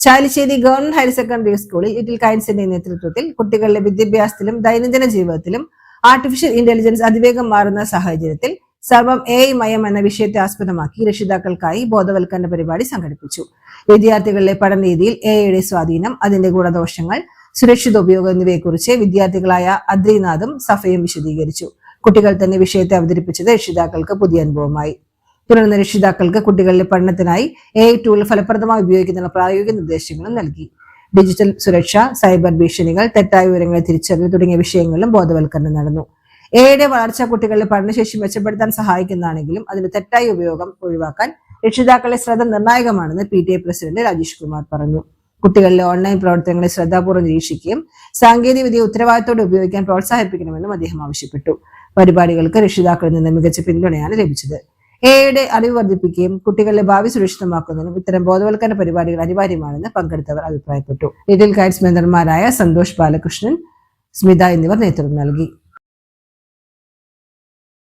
Chalissery government higher secondary സ്കൂളിൽ little കൈൻസിന്റെ നേതൃത്വത്തിൽ കുട്ടികളുടെ വിദ്യാഭ്യാസത്തിലും ദൈനംദിന ജീവിതത്തിലും ആർട്ടിഫിഷ്യൽ ഇന്റലിജൻസ് അതിവേഗം മാറുന്ന സാഹചര്യത്തിൽ സർവം AI മയം എന്ന വിഷയത്തെ ആസ്പദമാക്കി രക്ഷിതാക്കൾക്കായി ബോധവൽക്കരണ പരിപാടി സംഘടിപ്പിച്ചു. വിദ്യാർത്ഥികളുടെ പഠനരീതിയിൽ AIയുടെ സ്വാധീനം, അതിന്റെ ഗുണദോഷങ്ങൾ, സുരക്ഷിത ഉപയോഗം എന്നിവയെക്കുറിച്ച് വിദ്യാർത്ഥികളായ അദ്രിനാഥും സഫയും വിശദീകരിച്ചു. കുട്ടികൾ തന്നെ വിഷയത്തെ അവതരിപ്പിച്ചത് രക്ഷിതാക്കൾക്ക് പുതിയ അനുഭവമായി. തുടർന്ന് രക്ഷിതാക്കൾക്ക് കുട്ടികളുടെ പഠനത്തിനായി AI ടൂൾ ഫലപ്രദമായി ഉപയോഗിക്കുന്നതിനുള്ള പ്രായോഗിക നിർദ്ദേശങ്ങളും നൽകി. ഡിജിറ്റൽ സുരക്ഷ, സൈബർ ഭീഷണികൾ, തെറ്റായ വിവരങ്ങളെ തിരിച്ചറിയൽ തുടങ്ങിയ വിഷയങ്ങളിലും ബോധവൽക്കരണം നടന്നു. AIയുടെ വളർച്ച കുട്ടികളുടെ പഠനശേഷി മെച്ചപ്പെടുത്താൻ സഹായിക്കുന്നതാണെങ്കിലും അതിന്റെ തെറ്റായ ഉപയോഗം ഒഴിവാക്കാൻ രക്ഷിതാക്കളുടെ ശ്രദ്ധ നിർണായകമാണെന്ന് PTA പ്രസിഡന്റ് രാജേഷ് കുമാർ പറഞ്ഞു. കുട്ടികളിലെ ഓൺലൈൻ പ്രവർത്തനങ്ങളെ ശ്രദ്ധാപൂർവ്വം നിരീക്ഷിക്കുകയും സാങ്കേതികവിദ്യ ഉത്തരവാദിത്തോടെ ഉപയോഗിക്കാൻ പ്രോത്സാഹിപ്പിക്കണമെന്നും അദ്ദേഹം ആവശ്യപ്പെട്ടു. പരിപാടികൾക്ക് രക്ഷിതാക്കളിൽ നിന്ന് മികച്ച പിന്തുണയാണ് ലഭിച്ചത്. AIയുടെ അറിവ് വർദ്ധിപ്പിക്കുകയും കുട്ടികളുടെ ഭാവി സുരക്ഷിതമാക്കുന്നതിനും ഇത്തരം ബോധവൽക്കരണ പരിപാടികൾ അനിവാര്യമാണെന്ന് പങ്കെടുത്തവർ അഭിപ്രായപ്പെട്ടു. ലിറ്റിൽ കൈറ്റ്സ് മെമ്പർമാരായ സന്തോഷ് ബാലകൃഷ്ണൻ, സ്മിത എന്നിവർ നേതൃത്വം നൽകി.